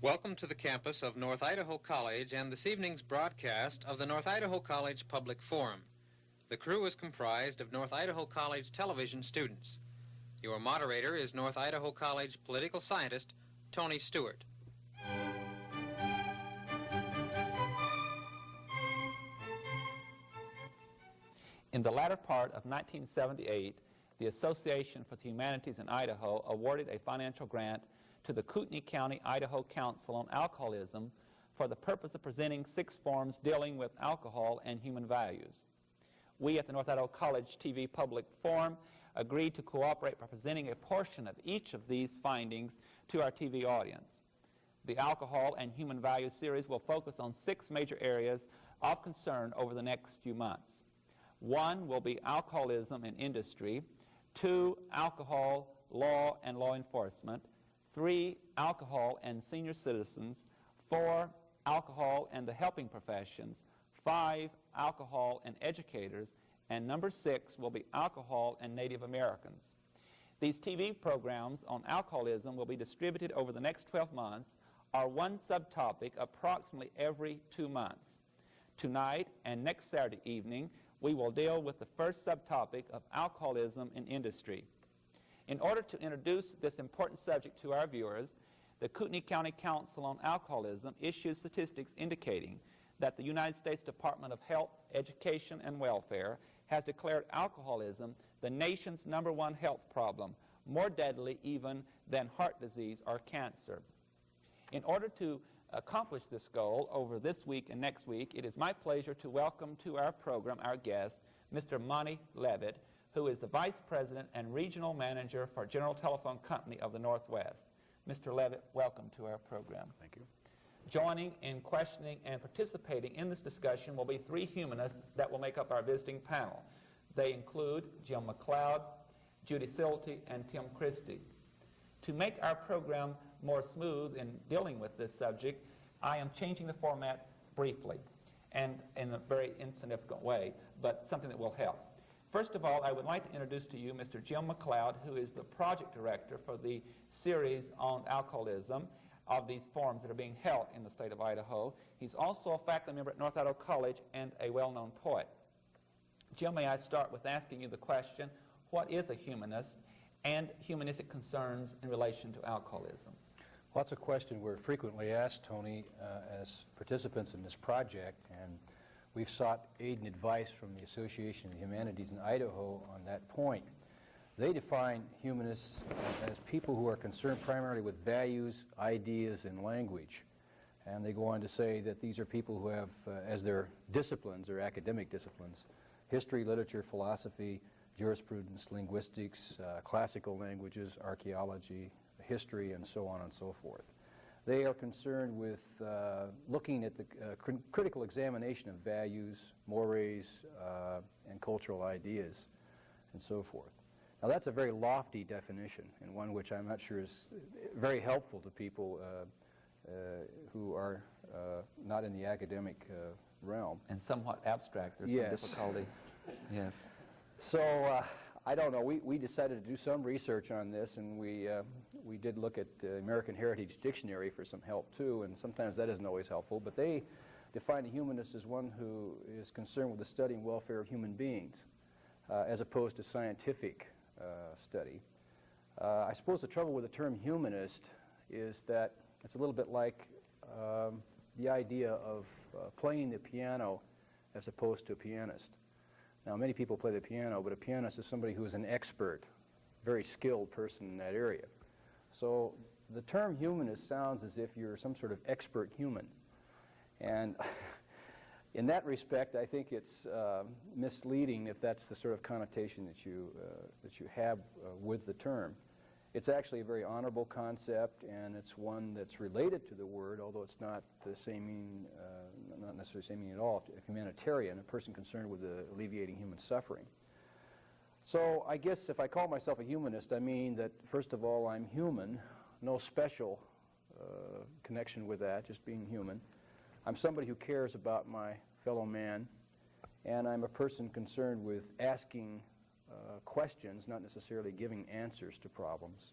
Welcome to the campus of North Idaho College and this evening's broadcast of the North Idaho College Public Forum. The crew is comprised of North Idaho College television students. Your moderator is North Idaho College political scientist Tony Stewart. In the latter part of 1978, the Association for the Humanities in Idaho awarded a financial grant to the Kootenai County, Idaho Council on Alcoholism for the purpose of presenting 6 forms dealing with alcohol and human values. We at the North Idaho College TV Public Forum agreed to cooperate by presenting a portion of each of these findings to our TV audience. The Alcohol and Human Values series will focus on 6 major areas of concern over the next few months. 1 will be alcoholism in industry, 2, alcohol, law and law enforcement, 3, alcohol and senior citizens, 4, alcohol and the helping professions, 5, alcohol and educators, and number 6 will be alcohol and Native Americans. These TV programs on alcoholism will be distributed over the next 12 months, or one subtopic approximately every 2 months. Tonight and next Saturday evening, we will deal with the first subtopic of alcoholism in industry. In order to introduce this important subject to our viewers, the Kootenai County Council on Alcoholism issues statistics indicating that the United States Department of Health, Education, and Welfare has declared alcoholism the nation's #1 health problem, more deadly even than heart disease or cancer. In order to accomplish this goal over this week and next week, it is my pleasure to welcome to our program our guest, Mr. Monty Levitt, who is the Vice President and Regional Manager for General Telephone Company of the Northwest. Mr. Levitt, welcome to our program. Thank you. Joining in questioning and participating in this discussion will be 3 humanists that will make up our visiting panel. They include Jim McLeod, Judy Silty, and Tim Christie. To make our program more smooth in dealing with this subject, I am changing the format briefly and in a very insignificant way, but something that will help. First of all, I would like to introduce to you Mr. Jim McLeod, who is the project director for the series on alcoholism of these forums that are being held in the state of Idaho. He's also a faculty member at North Idaho College and a well-known poet. Jim, may I start with asking you the question, what is a humanist and humanistic concerns in relation to alcoholism? Well, that's a question we're frequently asked, Tony, as participants in this project, and we've sought aid and advice from the Association of the Humanities in Idaho on that point. They define humanists as people who are concerned primarily with values, ideas, and language. And they go on to say that these are people who have, as their disciplines, their academic disciplines, history, literature, philosophy, jurisprudence, linguistics, classical languages, archaeology, history, and so on and so forth. They are concerned with looking at the critical examination of values, mores, and cultural ideas, and so forth. Now that's a very lofty definition, and one which I'm not sure is very helpful to people who are not in the academic realm. And somewhat abstract. There's Yes. some difficulty. Yes. So I don't know. We decided to do some research on this, and we did look at the American Heritage Dictionary for some help too, and sometimes that isn't always helpful. But they define a humanist as one who is concerned with the study and welfare of human beings, as opposed to scientific study. I suppose the trouble with the term humanist is that it's a little bit like the idea of playing the piano as opposed to a pianist. Now, many people play the piano, but a pianist is somebody who is an expert, very skilled person in that area. So the term humanist sounds as if you're some sort of expert human. And in that respect, I think it's misleading if that's the sort of connotation that you have with the term. It's actually a very honorable concept, and it's one that's related to the word, although it's not the same meaning, not necessarily the same meaning at all. A humanitarian, a person concerned with alleviating human suffering. So I guess if I call myself a humanist, I mean that, first of all, I'm human, no special connection with that, just being human. I'm somebody who cares about my fellow man, and I'm a person concerned with asking questions, not necessarily giving answers to problems.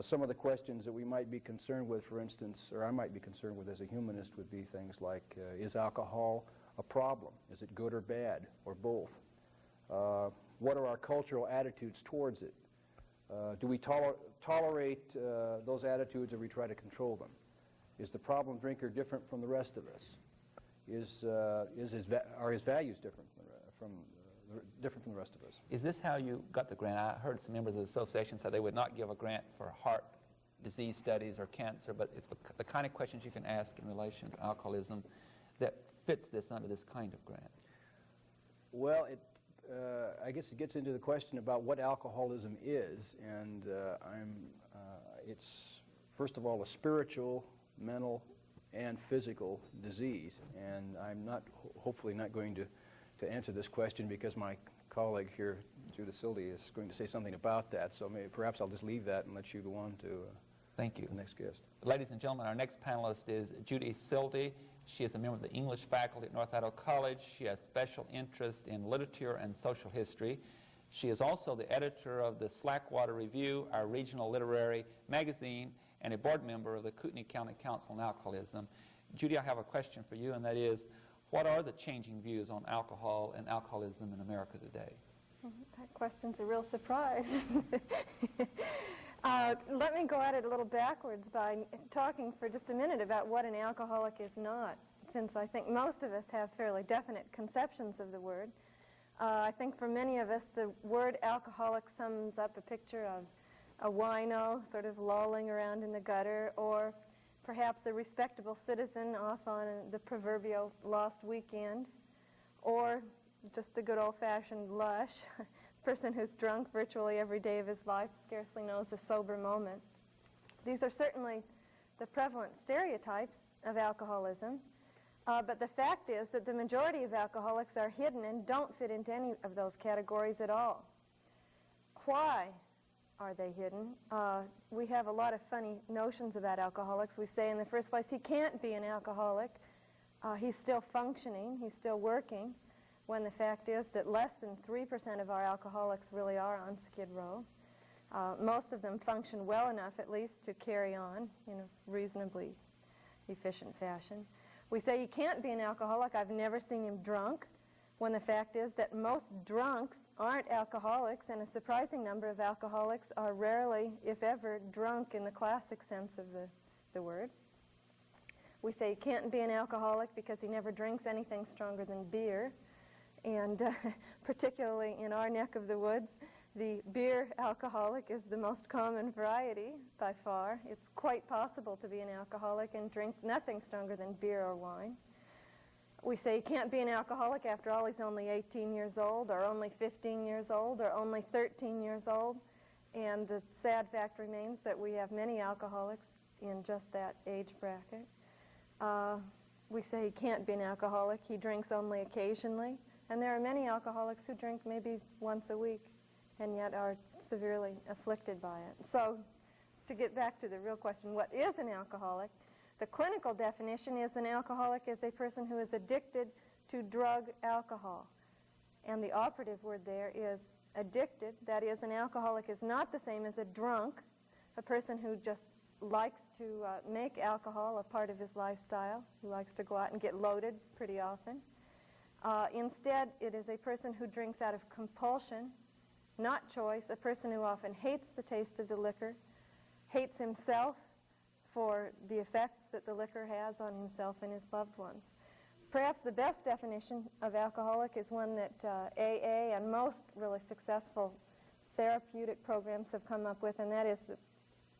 Some of the questions that we might be concerned with, for instance, or I might be concerned with as a humanist, would be things like, is alcohol a problem? Is it good or bad, or both? What are our cultural attitudes towards it? Do we tolerate those attitudes, or we try to control them? Is the problem drinker different from the rest of us? Are his values different from the rest of us? Is this how you got the grant? I heard some members of the association say they would not give a grant for heart disease studies or cancer, but it's the kind of questions you can ask in relation to alcoholism that fits this under this kind of grant. Well, I guess it gets into the question about what alcoholism is, and it's, first of all, a spiritual, mental, and physical disease, and I'm hopefully not going to answer this question because my colleague here, Judith Sildy, is going to say something about that, so perhaps I'll just leave that and let you go on to Thank you. The next guest. Ladies and gentlemen, our next panelist is Judith Sildy. She is a member of the English faculty at North Idaho College. She has special interest in literature and social history. She is also the editor of the Slackwater Review, our regional literary magazine, and a board member of the Kootenai County Council on Alcoholism. Judy, I have a question for you, and that is, what are the changing views on alcohol and alcoholism in America today? That question's a real surprise. Let me go at it a little backwards by talking for just a minute about what an alcoholic is not, since I think most of us have fairly definite conceptions of the word. I think for many of us, the word alcoholic sums up a picture of a wino sort of lolling around in the gutter, or perhaps a respectable citizen off on the proverbial lost weekend, or just the good old-fashioned lush, person who's drunk virtually every day of his life, scarcely knows a sober moment. These are certainly the prevalent stereotypes of alcoholism, but the fact is that the majority of alcoholics are hidden and don't fit into any of those categories at all. Why are they hidden? We have a lot of funny notions about alcoholics. We say in the first place, he can't be an alcoholic. He's still functioning, he's still working, when the fact is that less than 3% of our alcoholics really are on Skid Row. Most of them function well enough, at least, to carry on in a reasonably efficient fashion. We say he can't be an alcoholic. I've never seen him drunk, when the fact is that most drunks aren't alcoholics, and a surprising number of alcoholics are rarely, if ever, drunk in the classic sense of the word. We say he can't be an alcoholic because he never drinks anything stronger than beer. And particularly in our neck of the woods, the beer alcoholic is the most common variety by far. It's quite possible to be an alcoholic and drink nothing stronger than beer or wine. We say he can't be an alcoholic. After all, he's only 18 years old, or only 15 years old, or only 13 years old. And the sad fact remains that we have many alcoholics in just that age bracket. We say he can't be an alcoholic. He drinks only occasionally. And there are many alcoholics who drink maybe once a week and yet are severely afflicted by it. So to get back to the real question, what is an alcoholic? The clinical definition is an alcoholic is a person who is addicted to drug alcohol. And the operative word there is addicted. That is, an alcoholic is not the same as a drunk, a person who just likes to make alcohol a part of his lifestyle, who likes to go out and get loaded pretty often. Instead, it is a person who drinks out of compulsion, not choice, a person who often hates the taste of the liquor, hates himself for the effects that the liquor has on himself and his loved ones. Perhaps the best definition of alcoholic is one that AA and most really successful therapeutic programs have come up with, and that is the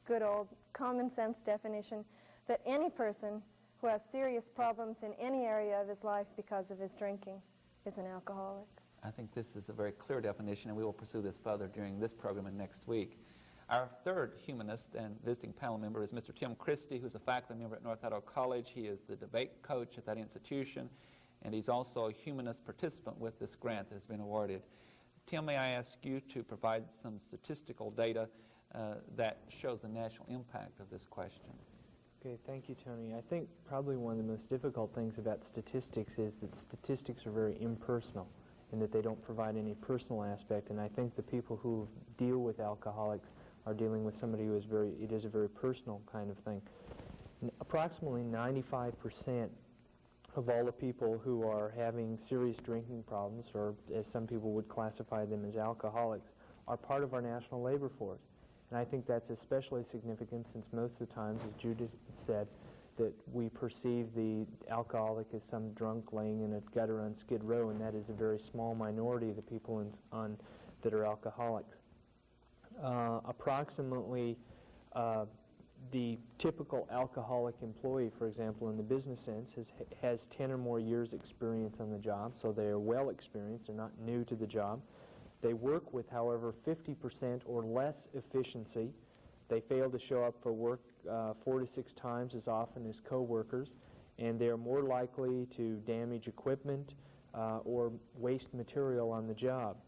good old common sense definition that any person who has serious problems in any area of his life because of his drinking is an alcoholic. I think this is a very clear definition, and we will pursue this further during this program and next week. Our third humanist and visiting panel member is Mr. Tim Christie, who's a faculty member at North Idaho College. He is the debate coach at that institution, and he's also a humanist participant with this grant that has been awarded. Tim, may I ask you to provide some statistical data that shows the national impact of this question? Okay, thank you, Tony. I think probably one of the most difficult things about statistics is that statistics are very impersonal in that they don't provide any personal aspect, and I think the people who deal with alcoholics are dealing with somebody who is it is a very personal kind of thing. Approximately 95% of all the people who are having serious drinking problems, or as some people would classify them as alcoholics, are part of our national labor force. And I think that's especially significant since most of the times, as Judith said, that we perceive the alcoholic as some drunk laying in a gutter on Skid Row, and that is a very small minority of the people that are alcoholics. Approximately the typical alcoholic employee, for example, in the business sense, has 10 or more years experience on the job, so they are well experienced, they're not new to the job. They work with, however, 50% or less efficiency. They fail to show up for work 4 to 6 times as often as co-workers, and they are more likely to damage equipment or waste material on the job.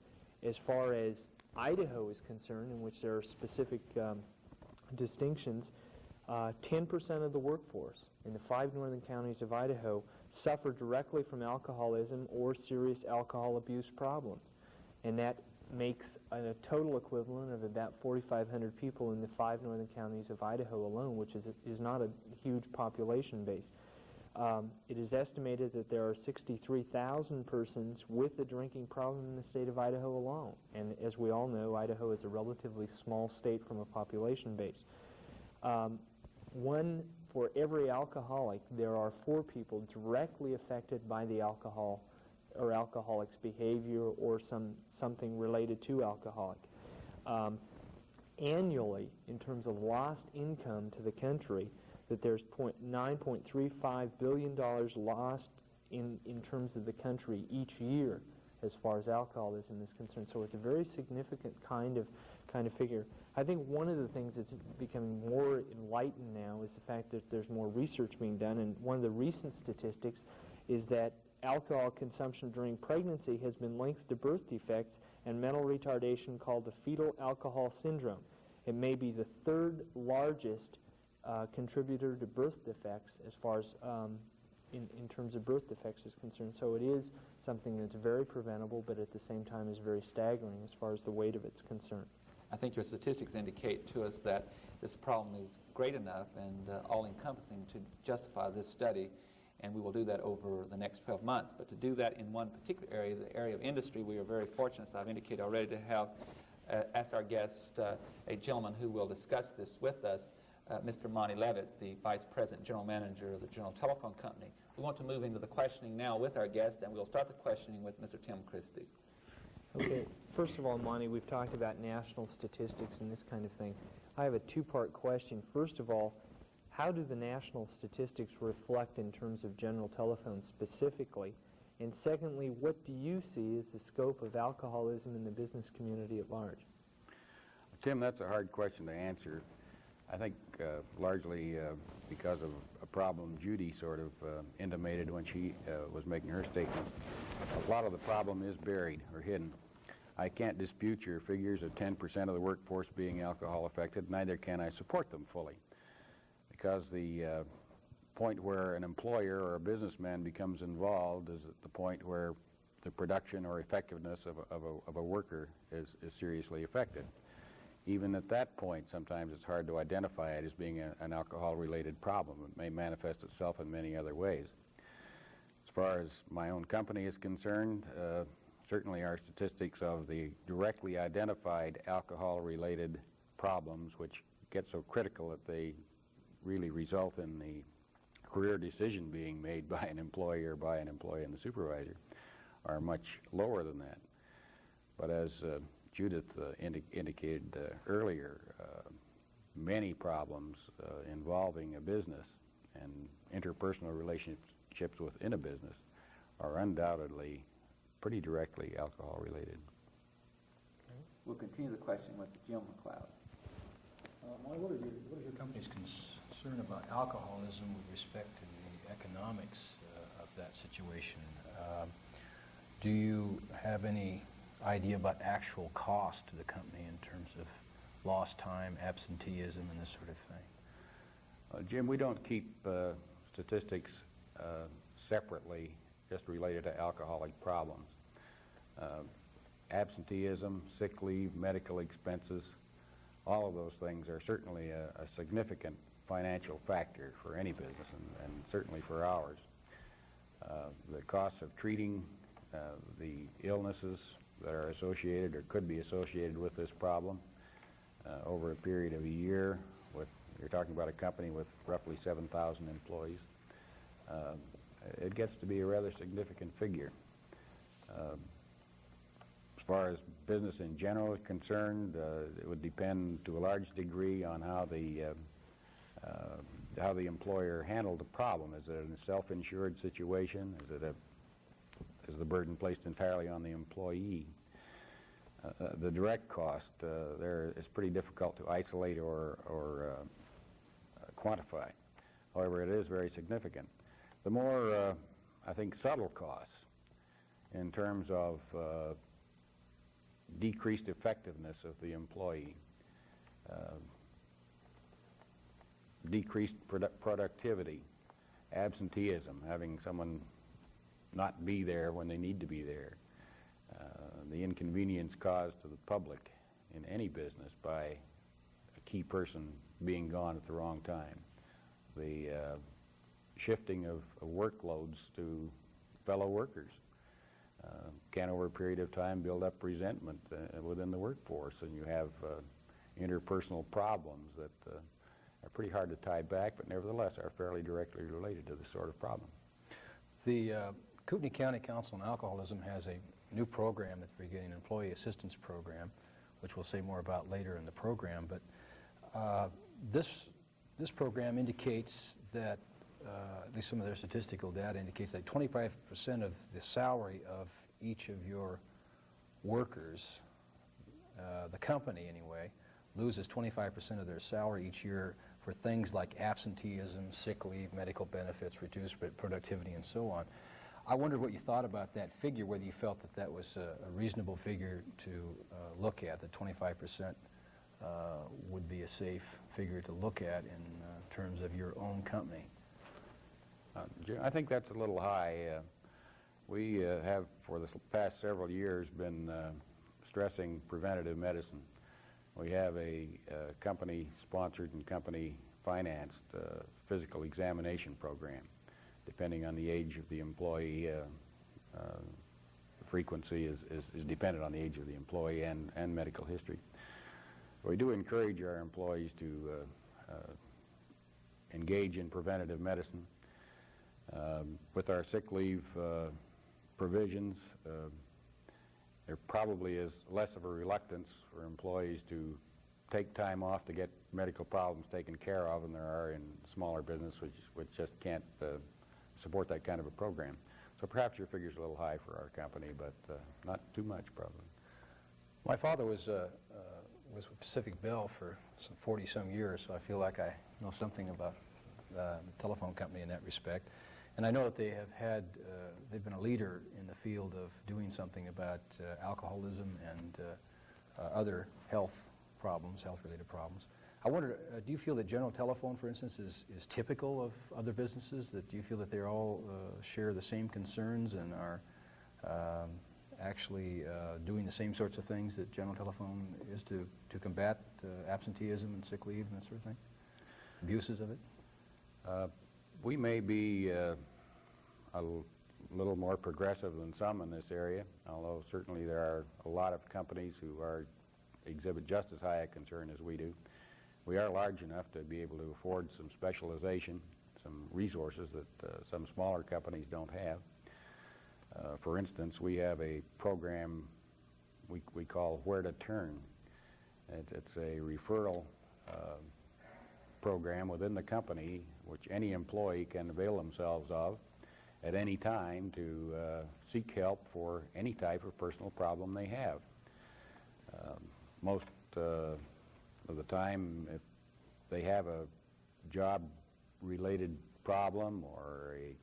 As far as Idaho is concerned, in which there are specific distinctions, 10% of the workforce in the 5 northern counties of Idaho suffer directly from alcoholism or serious alcohol abuse problems. And that makes a total equivalent of about 4,500 people in the 5 northern counties of Idaho alone, which is not a huge population base. It is estimated that there are 63,000 persons with a drinking problem in the state of Idaho alone. And as we all know, Idaho is a relatively small state from a population base. For every alcoholic, there are 4 people directly affected by the alcohol or alcoholic's behavior or something related to alcoholic. Annually, in terms of lost income to the country, that there's $9.35 billion lost in terms of the country each year as far as alcoholism is concerned. So it's a very significant kind of figure. I think one of the things that's becoming more enlightened now is the fact that there's more research being done, and one of the recent statistics is that alcohol consumption during pregnancy has been linked to birth defects and mental retardation called the fetal alcohol syndrome. It may be the 3rd largest contributor to birth defects as far as in terms of birth defects is concerned. So it is something that's very preventable, but at the same time is very staggering as far as the weight of it's concerned. I think your statistics indicate to us that this problem is great enough and all-encompassing to justify this study, and we will do that over the next 12 months. But to do that in one particular area, the area of industry, we are very fortunate, as I've indicated already, to have as our guest a gentleman who will discuss this with us, Mr. Monty Levitt, the Vice President General Manager of the General Telephone Company. We want to move into the questioning now with our guest, and we'll start the questioning with Mr. Tim Christie. Okay, first of all, Monty, we've talked about national statistics and this kind of thing. I have a 2-part question. First of all, how do the national statistics reflect in terms of general telephone specifically? And secondly, what do you see as the scope of alcoholism in the business community at large? Tim, that's a hard question to answer. I think largely because of a problem Judy sort of intimated when she was making her statement. A lot of the problem is buried or hidden. I can't dispute your figures of 10% of the workforce being alcohol affected, neither can I support them fully. Because the point where an employer or a businessman becomes involved is at the point where the production or effectiveness of a worker is seriously affected. Even at that point, sometimes it's hard to identify it as being an alcohol-related problem. It may manifest itself in many other ways. As far as my own company is concerned, certainly our statistics of the directly identified alcohol-related problems, which get so critical that they really result in the career decision being made by an employer, by an employee and the supervisor, are much lower than that. But as Judith indicated earlier, many problems involving a business and interpersonal relationships within a business are undoubtedly pretty directly alcohol related. We'll continue the question with Jim McLeod. What is your company's concern about alcoholism with respect to the economics of that situation? Do you have any idea about actual cost to the company in terms of lost time, absenteeism, and this sort of thing? Jim, we don't keep statistics separately just related to alcoholic problems. Absenteeism, sick leave, medical expenses All of those things are certainly a significant financial factor for any business, and certainly for ours. The costs of treating the illnesses that are associated or could be associated with this problem over a period of a year. You're talking about a company with roughly 7,000 employees. It gets to be a rather significant figure. As far as business in general is concerned, it would depend to a large degree on how the employer handled the problem. Is it a self-insured situation? Is the burden placed entirely on the employee? The direct cost there is pretty difficult to isolate or quantify. However, it is very significant. The more, I think, subtle costs in terms of decreased effectiveness of the employee, decreased productivity, absenteeism, having someone not be there when they need to be there, the inconvenience caused to the public in any business by a key person being gone at the wrong time, the shifting of workloads to fellow workers can over a period of time build up resentment within the workforce, and you have interpersonal problems that are pretty hard to tie back, but nevertheless are fairly directly related to this sort of problem. The Kootenai County Council on Alcoholism has a new program at the beginning, an employee assistance program, which we'll say more about later in the program. But this program indicates that, at least some of their statistical data indicates that 25% of the salary of each of your workers, the company anyway, loses 25% of their salary each year for things like absenteeism, sick leave, medical benefits, reduced productivity, and so on. I wondered what you thought about that figure, whether you felt that that was a reasonable figure to look at, that 25% would be a safe figure to look at in terms of your own company. I think that's a little high. We have, for the past several years, been stressing preventative medicine. We have a company-sponsored and company-financed physical examination program. Depending on the age of the employee, the frequency is dependent on the age of the employee and medical history. We do encourage our employees to engage in preventative medicine. With our sick leave provisions, there probably is less of a reluctance for employees to take time off to get medical problems taken care of than there are in smaller business which just can't support that kind of a program. So perhaps your figure's a little high for our company, but not too much probably. My father was with Pacific Bell for some 40-some years, so I feel like I know something about the telephone company in that respect. And I know that they've been a leader in the field of doing something about alcoholism and other health-related problems. I wonder, do you feel that General Telephone, for instance, is typical of other businesses? Do you feel that they all share the same concerns and are actually doing the same sorts of things that General Telephone is to combat absenteeism and sick leave and that sort of thing? Abuses of it? We may be a little more progressive than some in this area, although certainly there are a lot of companies who exhibit just as high a concern as we do. We are large enough to be able to afford some specialization, some resources that some smaller companies don't have. For instance, we have a program we call Where to Turn. It's a referral program within the company which any employee can avail themselves of at any time to seek help for any type of personal problem they have. Most of the time, if they have a job-related problem or a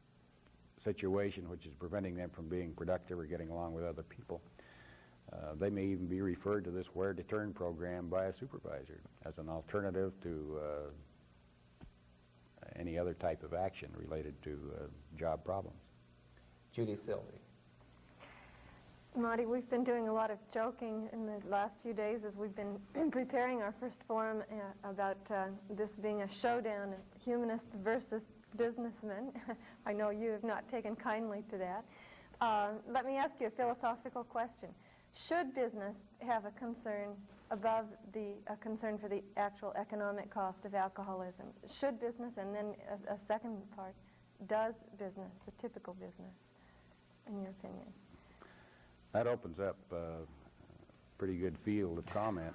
situation which is preventing them from being productive or getting along with other people, they may even be referred to this Where to Turn program by a supervisor as an alternative to any other type of action related to job problems. Judy Sylvie. Marty, we've been doing a lot of joking in the last few days as we've been preparing our first forum about this being a showdown of humanists versus businessmen. I know you have not taken kindly to that. Let me ask you a philosophical question. Should business have a concern above a concern for the actual economic cost of alcoholism? Should business, and then a second part, does business, the typical business, in your opinion? That opens up a pretty good field of comment.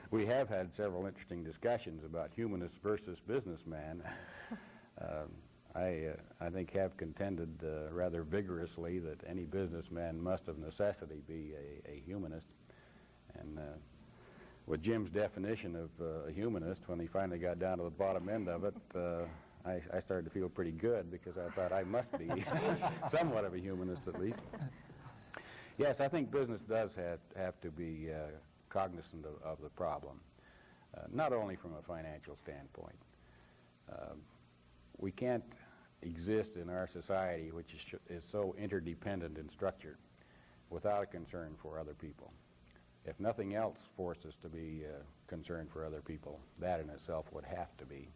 We have had several interesting discussions about humanists versus businessman. I think have contended rather vigorously that any businessman must of necessity be a humanist. And with Jim's definition of a humanist, when he finally got down to the bottom end of it, I started to feel pretty good because I thought I must be somewhat of a humanist at least. Yes, I think business does have to be cognizant of the problem, not only from a financial standpoint. We can't exist in our society, which is so interdependent in structure, without a concern for other people. If nothing else forced us to be concerned for other people, that in itself would have to be.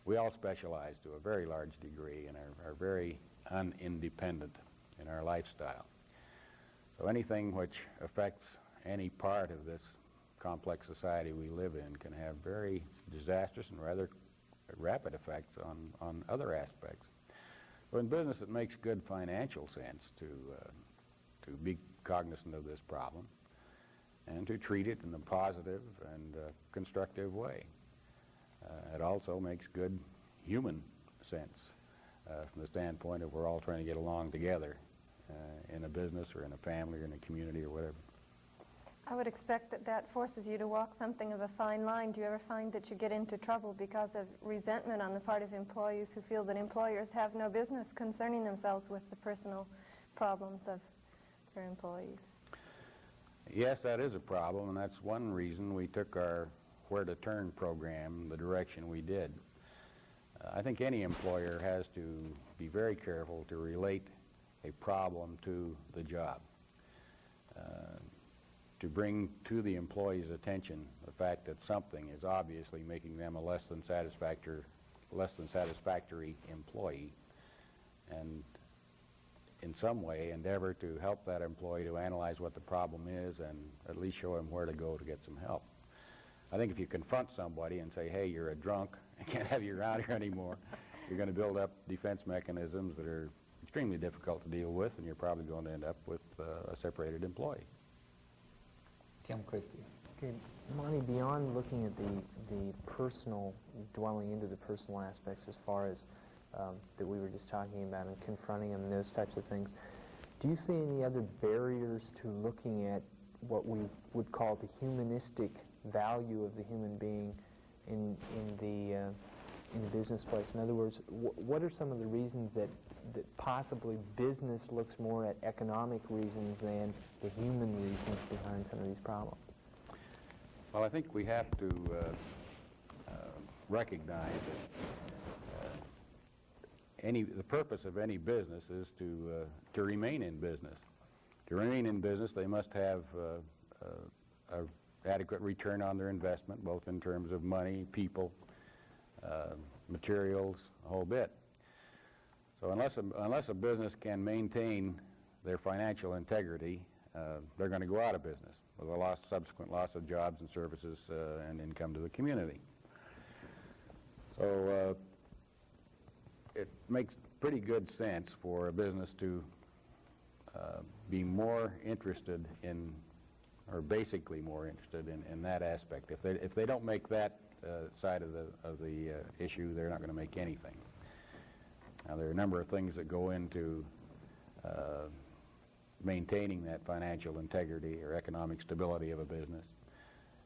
We all specialize to a very large degree and are very unindependent in our lifestyle. So anything which affects any part of this complex society we live in can have very disastrous and rather rapid effects on other aspects. So in business, it makes good financial sense to be cognizant of this problem and to treat it in a positive and constructive way. It also makes good human sense from the standpoint of we're all trying to get along together in a business or in a family or in a community or whatever. I would expect that forces you to walk something of a fine line. Do you ever find that you get into trouble because of resentment on the part of employees who feel that employers have no business concerning themselves with the personal problems of their employees? Yes, that is a problem, and that's one reason we took our Where to Turn program the direction we did. I think any employer has to be very careful to relate a problem to the job, to bring to the employee's attention the fact that something is obviously making them a less than satisfactory employee, and in some way endeavor to help that employee to analyze what the problem is and at least show him where to go to get some help. I think if you confront somebody and say, hey, you're a drunk, I can't have you around here anymore, you're going to build up defense mechanisms that are extremely difficult to deal with, and you're probably going to end up with a separated employee. Tim Christie. Okay, Monty, beyond looking at the personal, dwelling into the personal aspects as far as that we were just talking about and confronting them and those types of things, do you see any other barriers to looking at what we would call the humanistic value of the human being in the business place? In other words, what are some of the reasons that possibly business looks more at economic reasons than the human reasons behind some of these problems? Well, I think we have to recognize that the purpose of any business is to remain in business. To remain in business, they must have an adequate return on their investment, both in terms of money, people, materials, a whole bit. So unless a business can maintain their financial integrity, they're going to go out of business with a subsequent loss of jobs and services and income to the community. So it makes pretty good sense for a business to be more interested in, or basically more interested in that aspect. If they don't make that side of the issue, they're not going to make anything. Now, there are a number of things that go into maintaining that financial integrity or economic stability of a business,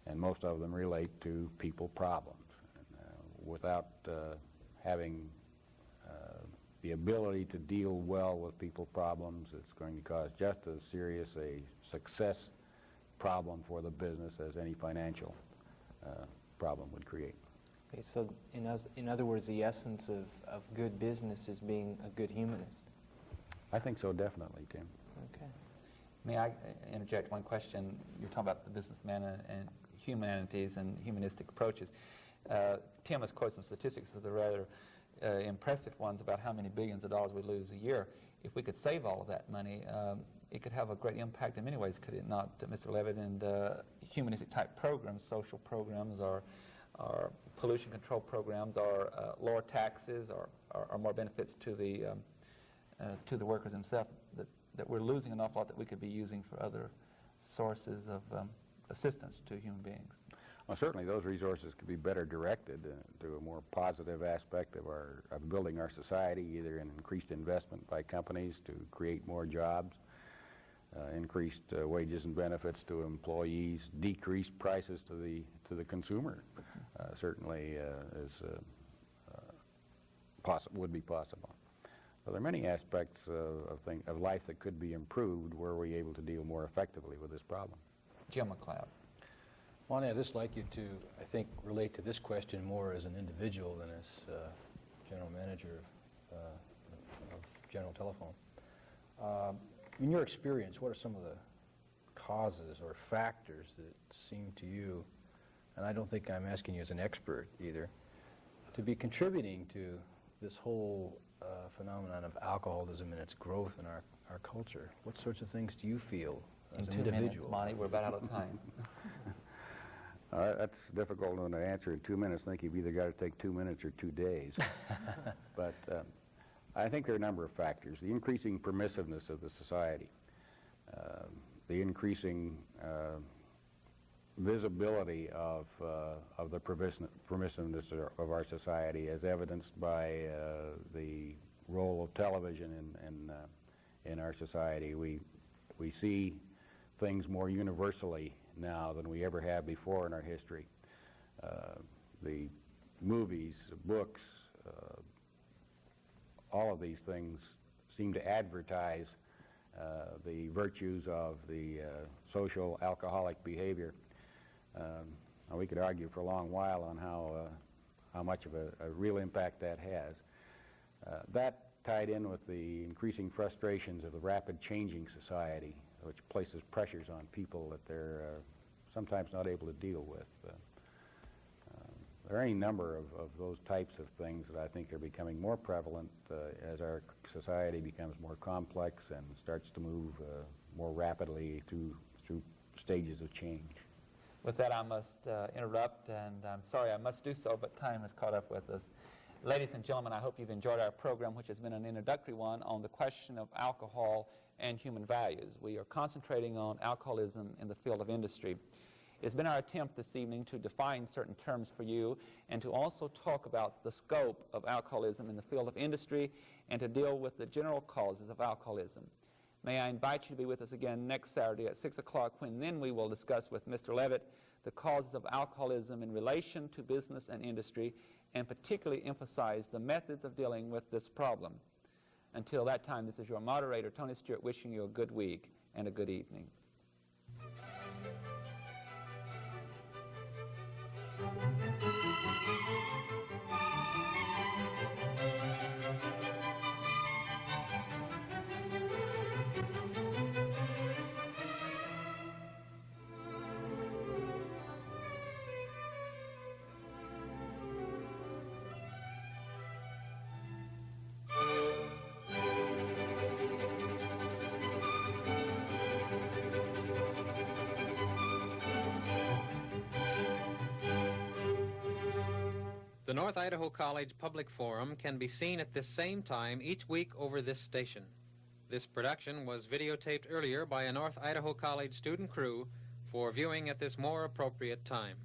and most of them relate to people problems. And, without having the ability to deal well with people problems, it's going to cause just as serious a success problem for the business as any financial problem would create. Okay, so in other words, the essence of good business is being a good humanist. I think so, definitely, Tim. Okay. May I interject one question? You're talking about the businessman and humanities and humanistic approaches. Tim has quoted some statistics of the rather impressive ones about how many billions of dollars we lose a year. If we could save all of that money, it could have a great impact in many ways, could it not, Mr. Levitt? And humanistic type programs, social programs, or pollution control programs, or lower taxes, or more benefits to the workers themselves, that we're losing an awful lot that we could be using for other sources of assistance to human beings. Well, certainly those resources could be better directed to a more positive aspect of building our society, either in increased investment by companies to create more jobs, increased wages and benefits to employees, decreased prices to the consumer. Certainly would be possible. But there are many aspects of life that could be improved were we able to deal more effectively with this problem. Jim McLeod. Lonnie, I'd just like you to, I think, relate to this question more as an individual than as general manager of General Telephone. In your experience, what are some of the causes or factors that seem to you, and I don't think I'm asking you as an expert either, to be contributing to this whole phenomenon of alcoholism and its growth in our culture? What sorts of things do you feel as an individual? In 2 minutes, Monty, we're about out of time. That's difficult to answer in 2 minutes. I think you've either got to take 2 minutes or 2 days. But I think there are a number of factors. The increasing permissiveness of the society, the increasing visibility of the permissiveness of our society, as evidenced by the role of television in our society. We see things more universally now than we ever have before in our history. The movies, books, all of these things seem to advertise the virtues of the social alcoholic behavior. We could argue for a long while on how much of a real impact that has. That tied in with the increasing frustrations of the rapid changing society, which places pressures on people that they're sometimes not able to deal with. There are any number of those types of things that I think are becoming more prevalent as our society becomes more complex and starts to move more rapidly through stages of change. With that, I must interrupt, and I'm sorry I must do so, but time has caught up with us. Ladies and gentlemen, I hope you've enjoyed our program, which has been an introductory one on the question of alcohol and human values. We are concentrating on alcoholism in the field of industry. It's been our attempt this evening to define certain terms for you and to also talk about the scope of alcoholism in the field of industry and to deal with the general causes of alcoholism. May I invite you to be with us again next Saturday at 6 o'clock, when then we will discuss with Mr. Levitt the causes of alcoholism in relation to business and industry, and particularly emphasize the methods of dealing with this problem. Until that time, this is your moderator, Tony Stewart, wishing you a good week and a good evening. The North Idaho College Public Forum can be seen at this same time each week over this station. This production was videotaped earlier by a North Idaho College student crew for viewing at this more appropriate time.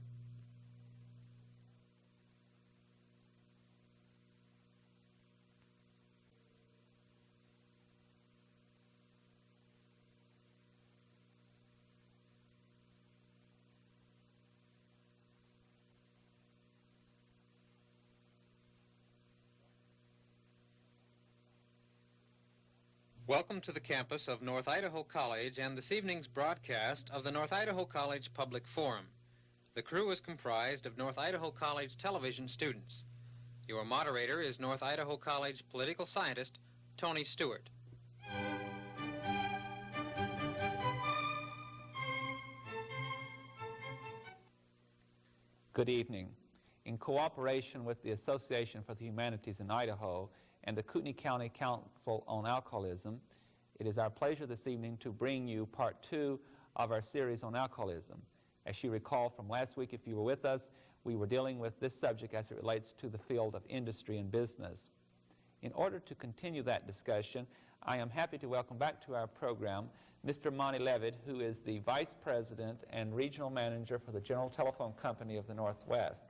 Welcome to the campus of North Idaho College and this evening's broadcast of the North Idaho College Public Forum. The crew is comprised of North Idaho College television students. Your moderator is North Idaho College political scientist Tony Stewart. Good evening. In cooperation with the Association for the Humanities in Idaho and the Kootenai County Council on Alcoholism, it is our pleasure this evening to bring you part 2 of our series on alcoholism. As you recall from last week, if you were with us, we were dealing with this subject as it relates to the field of industry and business. In order to continue that discussion, I am happy to welcome back to our program Mr. Monty Levitt, who is the Vice President and Regional Manager for the General Telephone Company of the Northwest.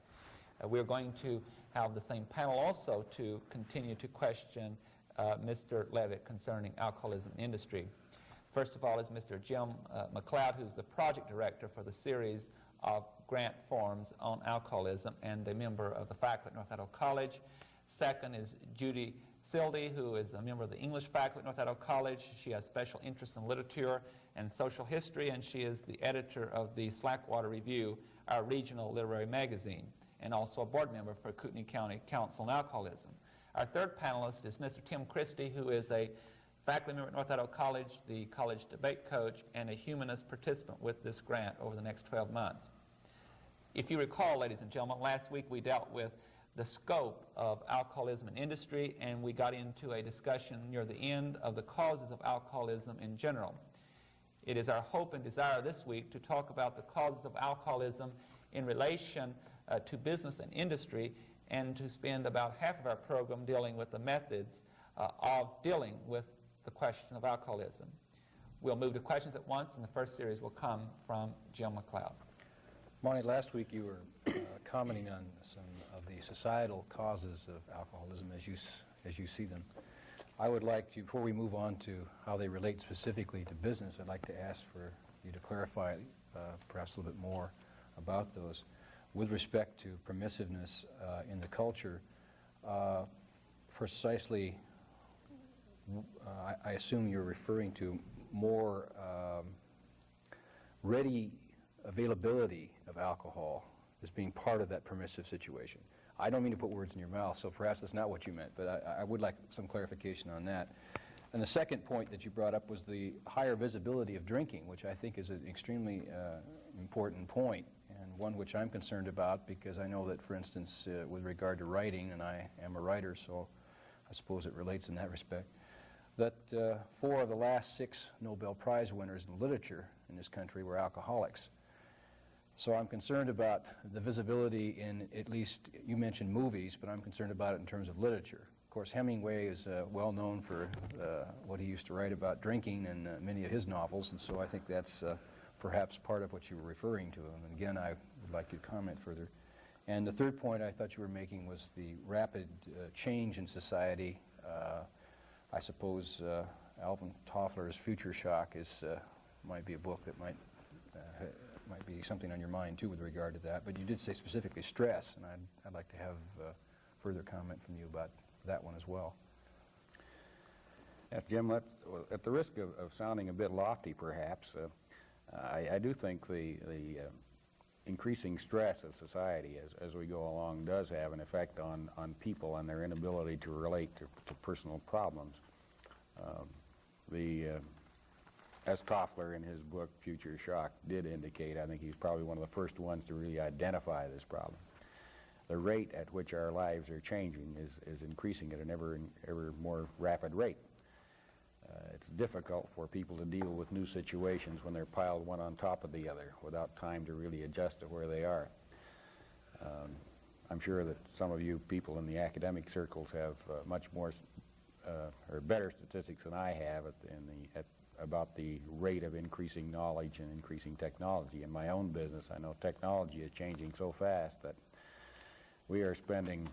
We're going to have the same panel also to continue to question Mr. Levitt concerning alcoholism in industry. First of all is Mr. Jim McLeod, who's the Project Director for the series of grant forms on alcoholism and a member of the faculty at North Idaho College. Second is Judy Sildy, who is a member of the English faculty at North Idaho College. She has special interest in literature and social history, and she is the editor of the Slackwater Review, our regional literary magazine, and also a board member for Kootenai County Council on Alcoholism. Our third panelist is Mr. Tim Christie, who is a faculty member at North Idaho College, the college debate coach, and a humanist participant with this grant over the next 12 months. If you recall, ladies and gentlemen, last week we dealt with the scope of alcoholism in industry, and we got into a discussion near the end of the causes of alcoholism in general. It is our hope and desire this week to talk about the causes of alcoholism in relation to business and industry, and to spend about half of our program dealing with the methods of dealing with the question of alcoholism. We'll move to questions at once, and the first series will come from Jim McLeod. Monty, last week you were commenting on some of the societal causes of alcoholism as you see them. I would like to, before we move on to how they relate specifically to business, I'd like to ask for you to clarify perhaps a little bit more about those. With respect to permissiveness in the culture, precisely, I assume you're referring to more ready availability of alcohol as being part of that permissive situation. I don't mean to put words in your mouth, so perhaps that's not what you meant, but I would like some clarification on that. And the second point that you brought up was the higher visibility of drinking, which I think is an extremely important point, and one which I'm concerned about because I know that, for instance, with regard to writing, and I am a writer, so I suppose it relates in that respect, that 4 of the last 6 Nobel Prize winners in literature in this country were alcoholics. So I'm concerned about the visibility in, at least, you mentioned movies, but I'm concerned about it in terms of literature. Of course, Hemingway is well known for what he used to write about drinking in many of his novels, and so I think that's perhaps part of what you were referring to. And again, I would like you to comment further. And the third point I thought you were making was the rapid change in society. I suppose Alvin Toffler's Future Shock might be a book that might be something on your mind too with regard to that. But you did say specifically stress, and I'd like to have further comment from you about that one as well. Yes, Jim, at the risk of sounding a bit lofty perhaps, I do think the increasing stress of society as we go along does have an effect on people and their inability to relate to personal problems. As Toffler in his book Future Shock did indicate, I think he's probably one of the first ones to really identify this problem. The rate at which our lives are changing is increasing at an ever more rapid rate. It's difficult for people to deal with new situations when they're piled one on top of the other without time to really adjust to where they are. I'm sure that some of you people in the academic circles have much more or better statistics than I have about the rate of increasing knowledge and increasing technology. In my own business, I know technology is changing so fast that we are spending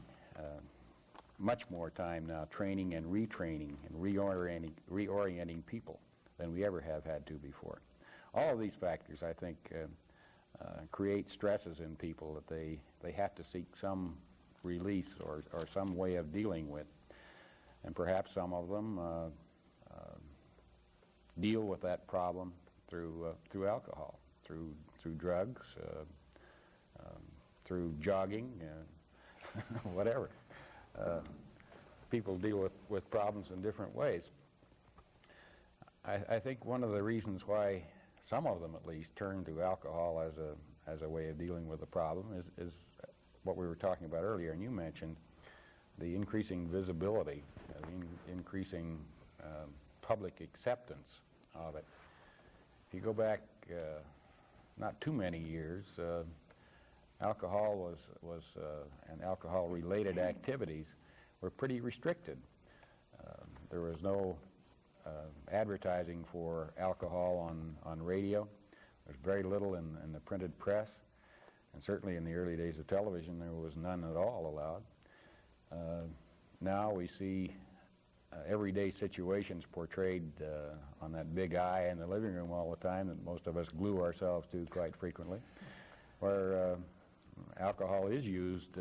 much more time now training and retraining and reorienting people than we ever have had to before. All of these factors, I think, create stresses in people that they have to seek some release or some way of dealing with. And perhaps some of them deal with that problem through alcohol, through drugs, through jogging, whatever. People deal with problems in different ways. I think one of the reasons why some of them at least turn to alcohol as a way of dealing with the problem is what we were talking about earlier, and you mentioned the increasing visibility, the increasing public acceptance of it. If you go back not too many years, alcohol and alcohol-related activities were pretty restricted. There was no advertising for alcohol on radio. There's very little in the printed press, and certainly in the early days of television there was none at all allowed. Now we see everyday situations portrayed on that big eye in the living room all the time that most of us glue ourselves to quite frequently, where alcohol is used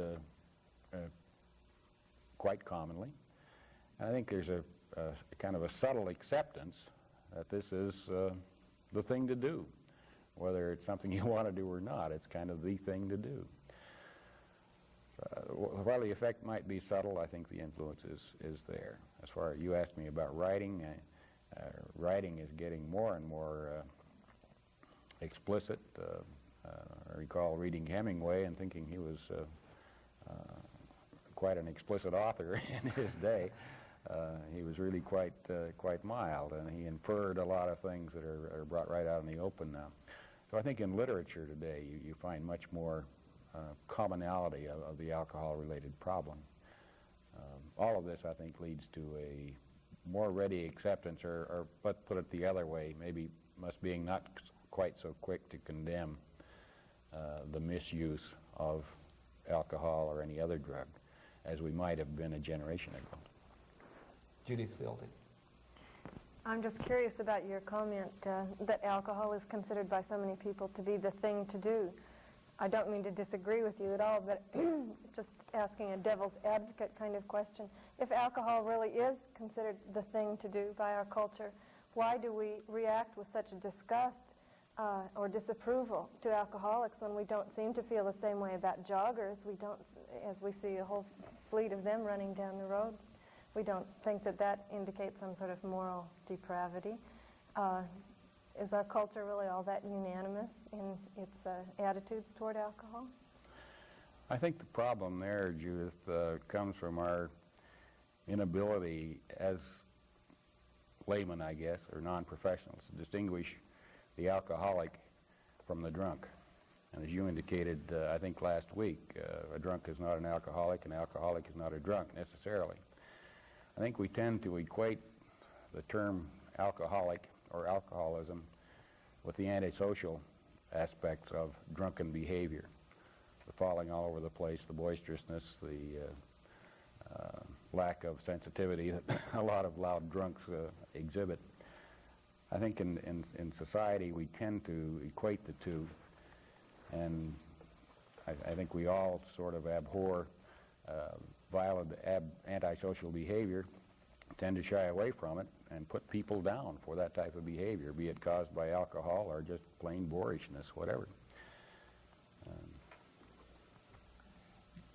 quite commonly. I think there's a kind of a subtle acceptance that this is the thing to do. Whether it's something you want to do or not, it's kind of the thing to do. While the effect might be subtle, I think the influence is there. As far as you asked me about writing, writing is getting more and more explicit. I recall reading Hemingway and thinking he was quite an explicit author in his day. He was really quite mild, and he inferred a lot of things that are brought right out in the open now. So I think in literature today you find much more commonality of the alcohol-related problem. All of this, I think, leads to a more ready acceptance, or let's put it the other way, maybe us being not quite so quick to condemn the misuse of alcohol or any other drug as we might have been a generation ago. Judy Silty. I'm just curious about your comment that alcohol is considered by so many people to be the thing to do. I don't mean to disagree with you at all, but just asking a devil's advocate kind of question. If alcohol really is considered the thing to do by our culture, why do we react with such disgust or disapproval to alcoholics when we don't seem to feel the same way about joggers? We don't, as we see a whole fleet of them running down the road. We don't think that that indicates some sort of moral depravity. Is our culture really all that unanimous in its attitudes toward alcohol? I think the problem there, Judith, comes from our inability as laymen, I guess, or non-professionals, to distinguish the alcoholic from the drunk. And as you indicated, I think last week, a drunk is not an alcoholic is not a drunk necessarily. I think we tend to equate the term alcoholic or alcoholism with the antisocial aspects of drunken behavior. The falling all over the place, the boisterousness, the lack of sensitivity that a lot of loud drunks exhibit. I think in society we tend to equate the two, and I think we all sort of abhor violent antisocial behavior, tend to shy away from it, and put people down for that type of behavior, be it caused by alcohol or just plain boorishness, whatever.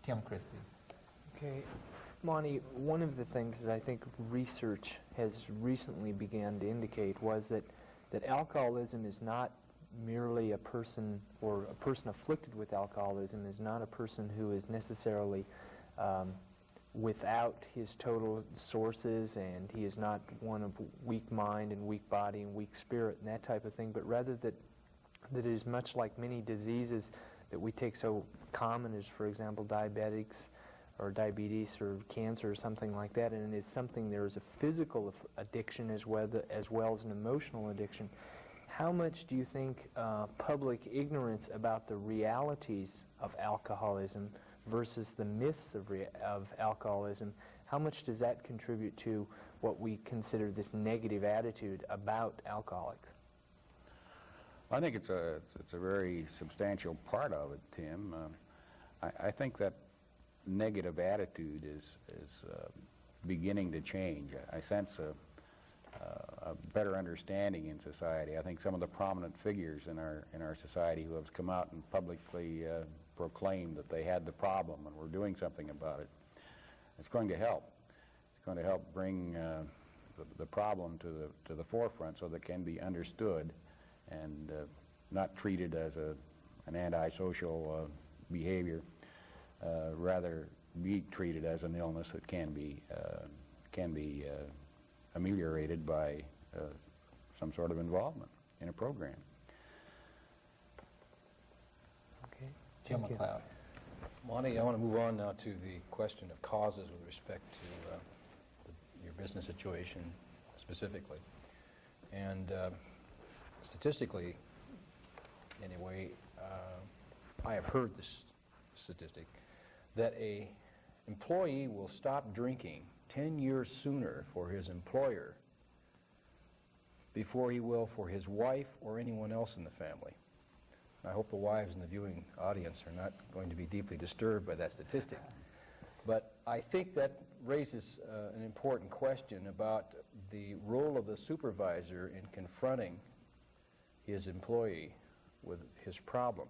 Tim Christie. Okay, Monty, one of the things that I think research has recently began to indicate was that alcoholism is not merely a person, or a person afflicted with alcoholism is not a person who is necessarily without his total sources, and he is not one of weak mind and weak body and weak spirit and that type of thing, but rather that it is much like many diseases that we take so common as, for example, diabetics or diabetes or cancer or something like that, and it's something, there is a physical addiction as well as an emotional addiction. How much do you think public ignorance about the realities of alcoholism versus the myths of alcoholism, how much does that contribute to what we consider this negative attitude about alcoholics? I think it's a very substantial part of it, Tim. I think that negative attitude is beginning to change. I sense a better understanding in society. I think some of the prominent figures in our society who have come out and publicly proclaimed that they had the problem and were doing something about it, it's going to help. It's going to help bring the problem to the forefront so that it can be understood and not treated as an antisocial behavior, rather be treated as an illness that can be ameliorated by some sort of involvement in a program. Okay. Jim Thank you. McLeod. Monty, I want to move on now to the question of causes with respect to your business situation specifically. And statistically, anyway, I have heard this statistic, that a employee will stop drinking 10 years sooner for his employer before he will for his wife or anyone else in the family. I hope the wives in the viewing audience are not going to be deeply disturbed by that statistic. But I think that raises an important question about the role of the supervisor in confronting his employee with his problem.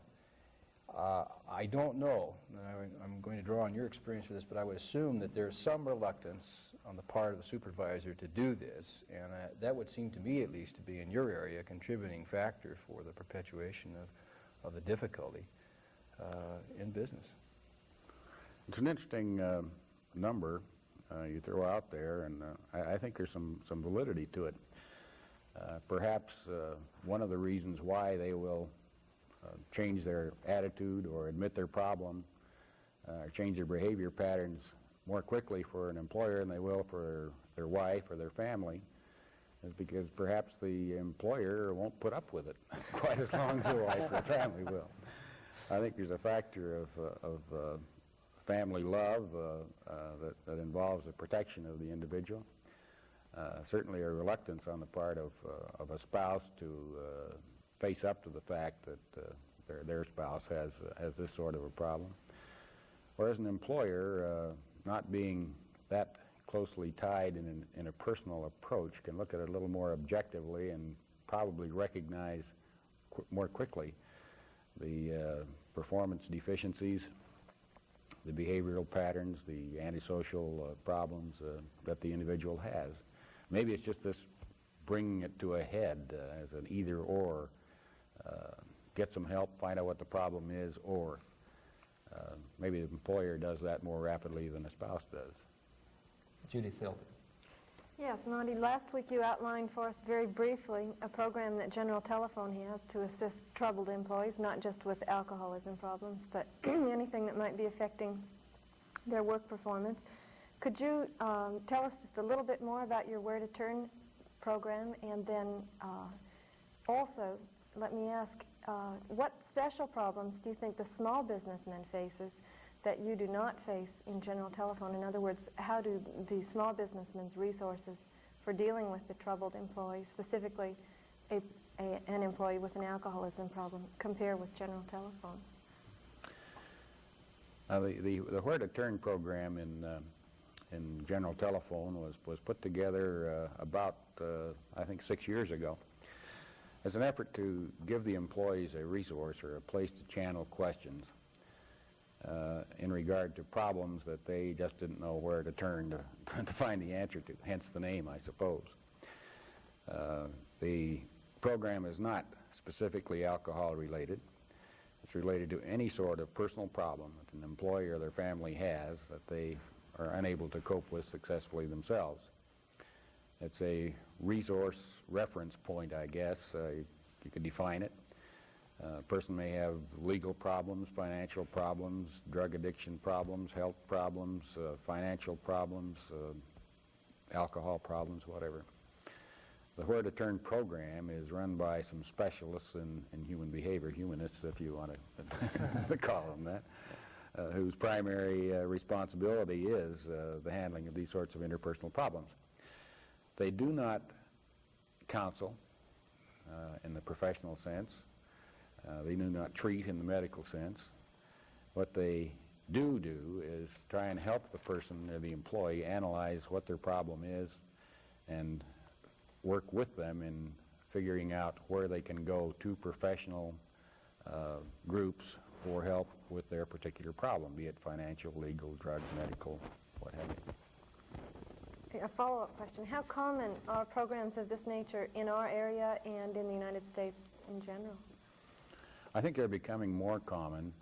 I don't know, and I'm going to draw on your experience for this, but I would assume that there's some reluctance on the part of the supervisor to do this, and that would seem to me at least to be in your area a contributing factor for the perpetuation of the difficulty in business. It's an interesting number you throw out there, and I think there's some validity to it. Perhaps one of the reasons why they will change their attitude or admit their problem or change their behavior patterns more quickly for an employer than they will for their wife or their family is because perhaps the employer won't put up with it quite as long as the wife or family will. I think there's a factor of family love that involves the protection of the individual. Certainly a reluctance on the part of a spouse to face up to the fact that their spouse has this sort of a problem. Whereas an employer, not being that closely tied in a personal approach, can look at it a little more objectively and probably recognize more quickly the performance deficiencies, the behavioral patterns, the antisocial problems that the individual has. Maybe it's just this bringing it to a head as an either-or. Get some help, find out what the problem is, or maybe the employer does that more rapidly than a spouse does. Judy Silver. Yes, Monty, last week you outlined for us very briefly a program that General Telephone has to assist troubled employees, not just with alcoholism problems, but anything that might be affecting their work performance. Could you tell us just a little bit more about your Where to Turn program, and then also let me ask, what special problems do you think the small businessman faces that you do not face in General Telephone? In other words, how do the small businessman's resources for dealing with the troubled employee, specifically an employee with an alcoholism problem, compare with General Telephone? The Where to Turn program in General Telephone was put together about, I think, 6 years ago as an effort to give the employees a resource or a place to channel questions in regard to problems that they just didn't know where to turn to find the answer to, hence the name, I suppose. The program is not specifically alcohol related. It's related to any sort of personal problem that an employee or their family has that they are unable to cope with successfully themselves. It's a resource reference point, I guess. You could define it. A person may have legal problems, financial problems, drug addiction problems, health problems, financial problems, alcohol problems, whatever. The Where to Turn program is run by some specialists in human behavior, humanists if you want to call them that, whose primary responsibility is the handling of these sorts of interpersonal problems. They do not counsel in the professional sense. They do not treat in the medical sense. What they do is try and help the person or the employee analyze what their problem is and work with them in figuring out where they can go to professional groups for help with their particular problem, be it financial, legal, drug, medical, what have you. A follow-up question. How common are programs of this nature in our area and in the United States in general? I think they're becoming more common,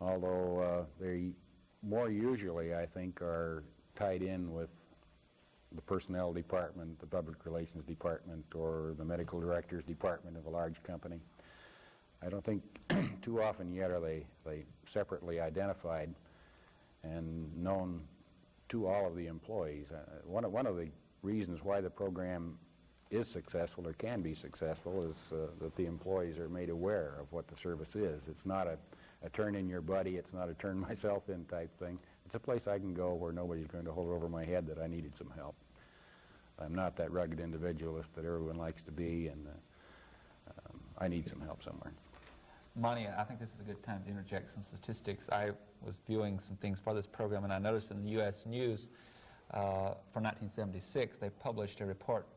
although they more usually, I think, are tied in with the personnel department, the public relations department, or the medical director's department of a large company. I don't think too often yet are they separately identified and known to all of the employees. One of the reasons why the program is successful or can be successful is that the employees are made aware of what the service is. It's not a turn in your buddy, it's not a turn myself in type thing. It's a place I can go where nobody's going to hold over my head that I needed some help. I'm not that rugged individualist that everyone likes to be, and I need some help somewhere. Monty, I think this is a good time to interject some statistics. I was viewing some things for this program, and I noticed in the U.S. News for 1976, they published a report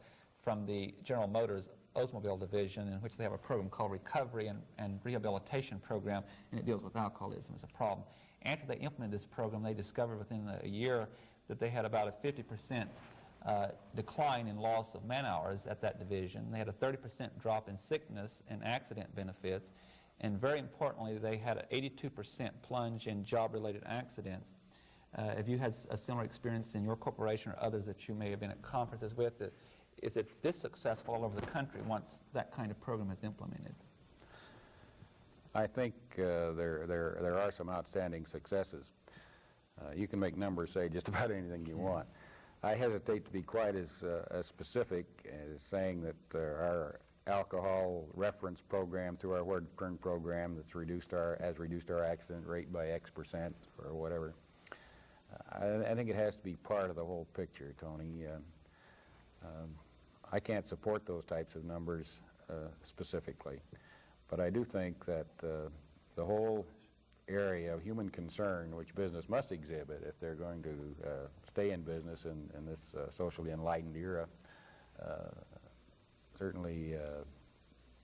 from the General Motors Oldsmobile division in which they have a program called Recovery and Rehabilitation Program, and it deals with alcoholism as a problem. After they implemented this program, they discovered within a year that they had about a 50% decline in loss of man-hours at that division. They had a 30% drop in sickness and accident benefits, and very importantly, they had an 82% plunge in job-related accidents. Have you had a similar experience in your corporation or others that you may have been at conferences with? Is it this successful all over the country once that kind of program is implemented? I think there are some outstanding successes. You can make numbers say just about anything you want. I hesitate to be quite as specific as saying that our alcohol reference program through our Word Turn program has reduced our accident rate by X% or whatever. I think it has to be part of the whole picture, Tony. I can't support those types of numbers specifically, but I do think that the whole area of human concern which business must exhibit if they're going to stay in business in this socially enlightened era certainly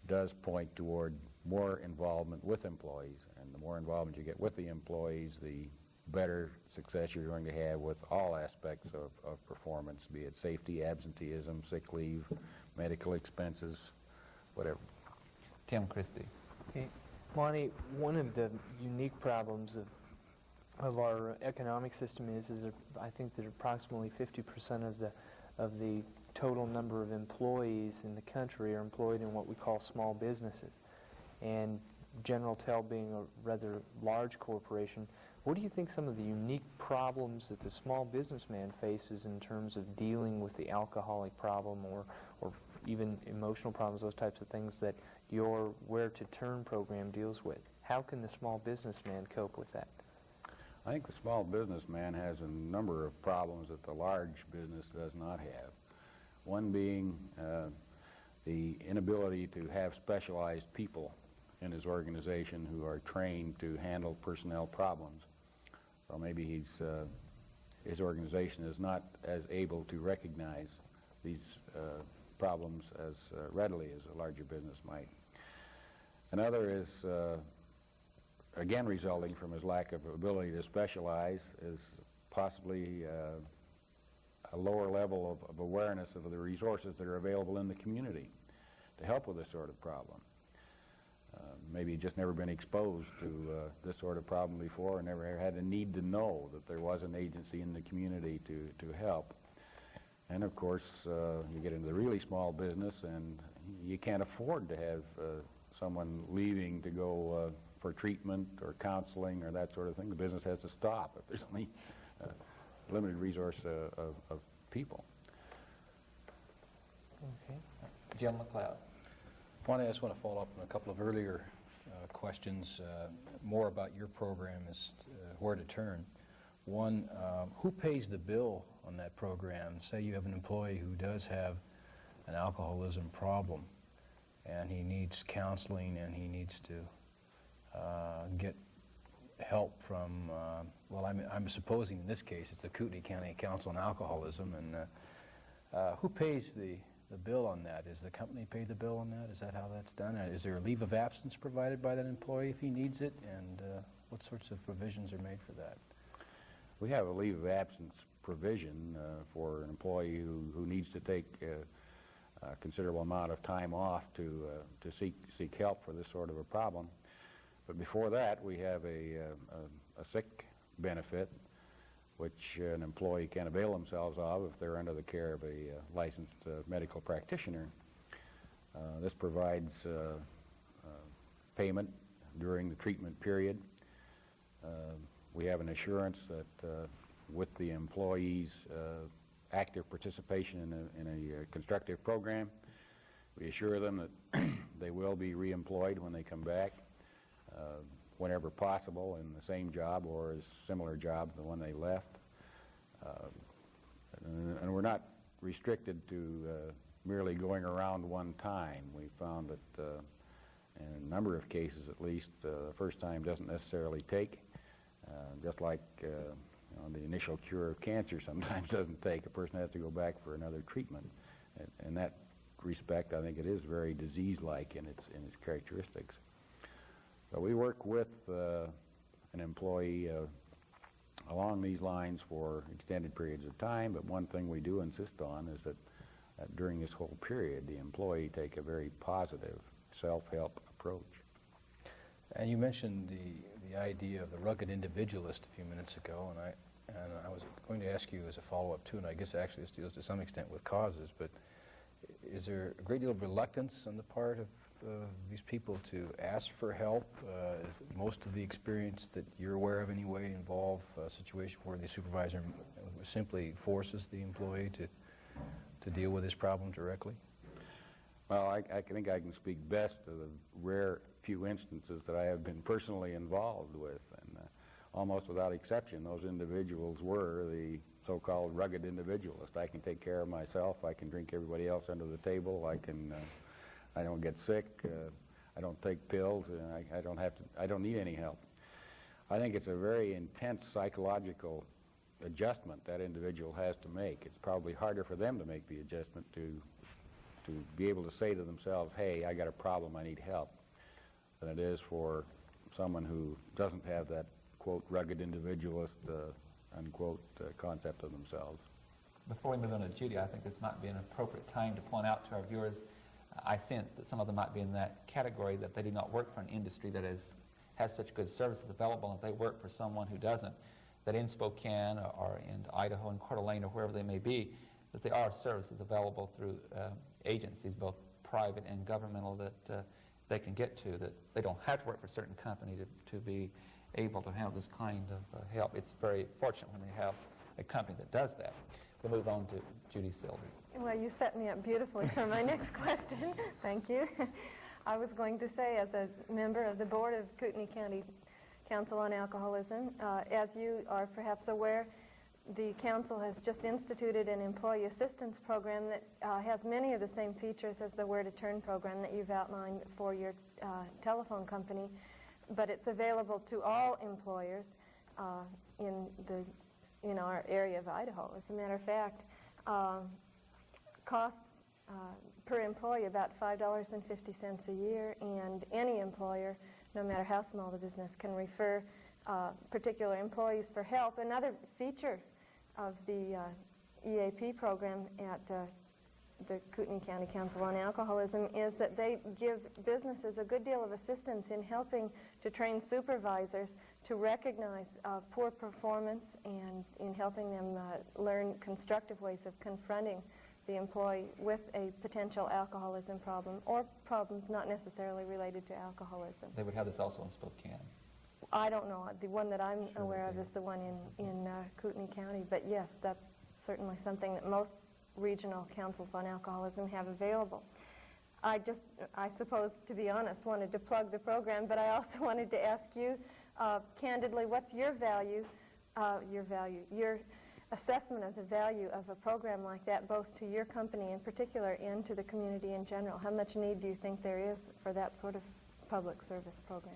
does point toward more involvement with employees, and the more involvement you get with the employees, the better success you're going to have with all aspects of performance, be it safety, absenteeism, sick leave, medical expenses, whatever. Tim Christie. Okay. Monty, one of the unique problems of our economic system is that I think that approximately 50% of the total number of employees in the country are employed in what we call small businesses. And General Tel being a rather large corporation, what do you think some of the unique problems that the small businessman faces in terms of dealing with the alcoholic problem or even emotional problems, those types of things that your Where to Turn program deals with? How can the small businessman cope with that? I think the small businessman has a number of problems that the large business does not have. One being the inability to have specialized people in his organization who are trained to handle personnel problems. So maybe his organization is not as able to recognize these problems as readily as a larger business might. Another is, again resulting from his lack of ability to specialize, is possibly a lower level of awareness of the resources that are available in the community to help with this sort of problem. Maybe he's just never been exposed to this sort of problem before, and never had a need to know that there was an agency in the community to help. And of course, you get into the really small business, and you can't afford to have someone leaving to go for treatment or counseling or that sort of thing. The business has to stop if there's only limited resource of people. Okay. Jim McLeod. Bonnie, I just want to follow up on a couple of earlier questions, more about your program as Where to Turn. One, who pays the bill on that program? Say you have an employee who does have an alcoholism problem, and he needs counseling, and he needs to get help from, well, I'm supposing in this case it's the Kootenai County Council on Alcoholism, and who pays the bill on that? Is the company pay the bill on that? Is that how that's done? Is there a leave of absence provided by that employee if he needs it? And what sorts of provisions are made for that? We have a leave of absence provision for an employee who needs to take a considerable amount of time off to seek help for this sort of a problem. But before that, we have a sick benefit, which an employee can avail themselves of if they're under the care of a licensed medical practitioner. This provides payment during the treatment period. We have an assurance that with the employee's active participation in a constructive program, we assure them that they will be reemployed when they come back, whenever possible, in the same job or a similar job to the one they left. And we're not restricted to merely going around one time. We found that in a number of cases at least, the first time doesn't necessarily take. Just like the initial cure of cancer sometimes doesn't take. A person has to go back for another treatment. In that respect, I think it is very disease-like in its characteristics. So we work with an employee along these lines for extended periods of time, but one thing we do insist on is that during this whole period, the employee take a very positive self-help approach. And you mentioned the idea of the rugged individualist a few minutes ago, and I was going to ask you as a follow-up too, and I guess actually this deals to some extent with causes, but is there a great deal of reluctance on the part of these people to ask for help? Is most of the experience that you're aware of anyway involve a situation where the supervisor simply forces the employee to deal with this problem directly? Well, I think I can speak best to the rare few instances that I have been personally involved with, and almost without exception, those individuals were the so-called rugged individualist. I can take care of myself. I can drink everybody else under the table. I don't get sick. I don't take pills. I don't need any help. I think it's a very intense psychological adjustment that individual has to make. It's probably harder for them to make the adjustment to be able to say to themselves, hey, I got a problem, I need help, than it is for someone who doesn't have that, quote, rugged individualist, unquote, concept of themselves. Before we move on to Judy, I think this might be an appropriate time to point out to our viewers, I sense that some of them might be in that category, that they do not work for an industry that has such good services available. If they work for someone who doesn't, that in Spokane or in Idaho and Coeur d'Alene or wherever they may be, that there are services available through agencies, both private and governmental, that they can get to, that they don't have to work for a certain company to be able to have this kind of help. It's very fortunate when they have a company that does that. We'll move on to Judy Silver. Well, you set me up beautifully for my next question. Thank you. I was going to say, as a member of the board of Kootenai County Council on Alcoholism, as you are perhaps aware, the council has just instituted an employee assistance program that has many of the same features as the Where to Turn program that you've outlined for your telephone company, but it's available to all employers in our area of Idaho. As a matter of fact, costs per employee about $5.50 a year, and any employer, no matter how small the business, can refer particular employees for help. Another feature of the EAP program at the Kootenai County Council on Alcoholism is that they give businesses a good deal of assistance in helping to train supervisors to recognize poor performance and in helping them learn constructive ways of confronting the employee with a potential alcoholism problem or problems not necessarily related to alcoholism. They would have this also in Spokane. I don't know. The one that I'm aware of is the one in Kootenai County, but yes, that's certainly something that most regional councils on alcoholism have available. I suppose, to be honest, wanted to plug the program, but I also wanted to ask you candidly, what's your assessment of the value of a program like that, both to your company in particular and to the community in general? How much need do you think there is for that sort of public service program?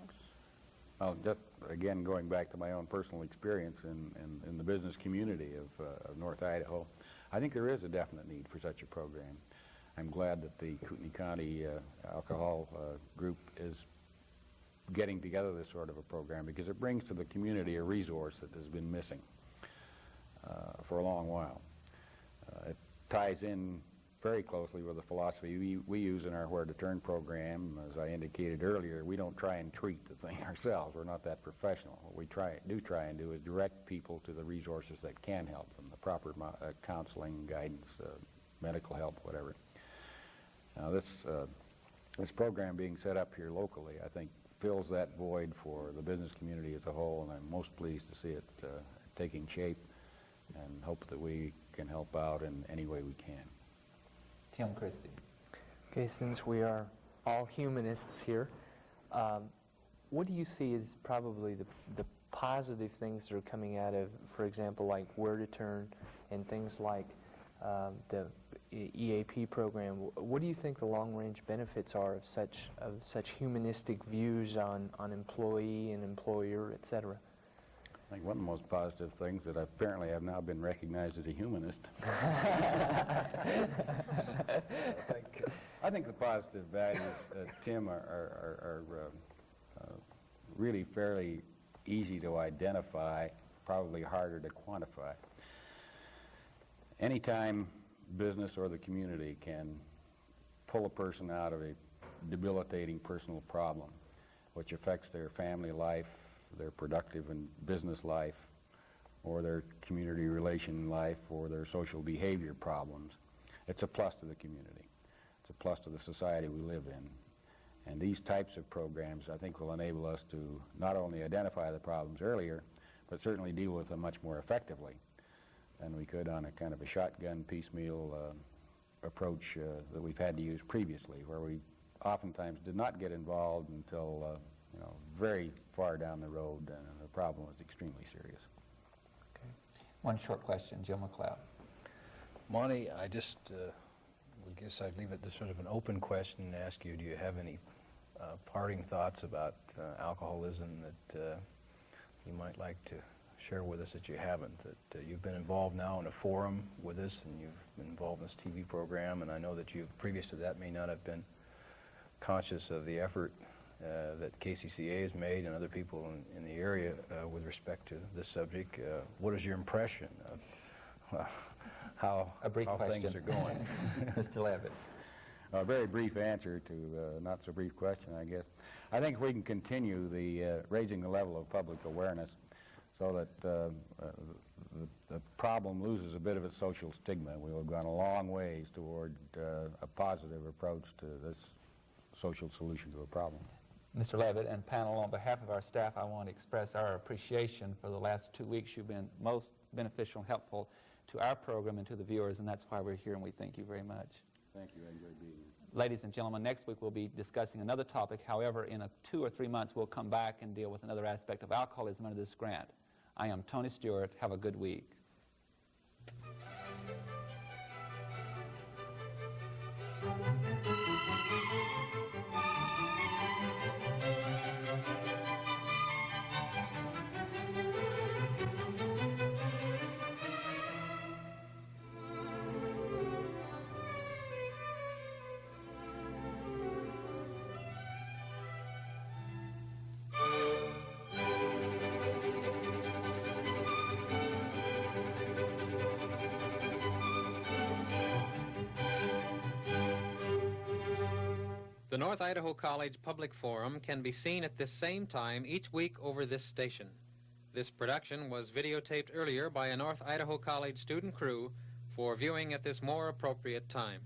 Well, just again going back to my own personal experience in the business community of North Idaho, I think there is a definite need for such a program. I'm glad that the Kootenai County Alcohol Group is getting together this sort of a program, because it brings to the community a resource that has been missing for a long while. It ties in very closely with the philosophy we use in our Where to Turn program. As I indicated earlier, we don't try and treat the thing ourselves. We're not that professional. What we try and do is direct people to the resources that can help them, the proper counseling, guidance, medical help, whatever. Now this program being set up here locally, I think, fills that void for the business community as a whole, and I'm most pleased to see it taking shape, and hope that we can help out in any way we can. Tim Christie. Okay, since we are all humanists here, what do you see as probably the positive things that are coming out of, for example, like Where to Turn and things like the EAP program? What do you think the long-range benefits are of such humanistic views on employee and employer, etc.? I think one of the most positive things that I apparently have now been recognized as a humanist. I think the positive values, Tim, are really fairly easy to identify, probably harder to quantify. Anytime business or the community can pull a person out of a debilitating personal problem, which affects their family life, their productive and business life, or their community relation life, or their social behavior problems, it's a plus to the community. It's a plus to the society we live in. And these types of programs, I think, will enable us to not only identify the problems earlier, but certainly deal with them much more effectively than we could on a kind of a shotgun piecemeal approach that we've had to use previously, where we oftentimes did not get involved until very far down the road, and the problem was extremely serious. Okay. One short question, Joe McLeod. Monty, I just, I guess I'd leave it to sort of an open question and ask you, do you have any parting thoughts about alcoholism that you might like to share with us that you haven't? That you've been involved now in a forum with us, and you've been involved in this TV program, and I know that you, previous to that, may not have been conscious of the effort that KCCA has made and other people in the area with respect to this subject. What is your impression of how things are going? Mr. Levitt. A very brief answer to a not so brief question, I guess. I think if we can continue the raising the level of public awareness so that the problem loses a bit of its social stigma, we'll have gone a long ways toward a positive approach to this social solution to a problem. Mr. Levitt and panel, on behalf of our staff, I want to express our appreciation for the last 2 weeks. You've been most beneficial and helpful to our program and to the viewers, and that's why we're here, and we thank you very much. Thank you. I enjoyed being here. Ladies and gentlemen, next week we'll be discussing another topic. However, in 2 or 3 months, we'll come back and deal with another aspect of alcoholism under this grant. I am Tony Stewart. Have a good week. The North Idaho College Public Forum can be seen at this same time each week over this station. This production was videotaped earlier by a North Idaho College student crew for viewing at this more appropriate time.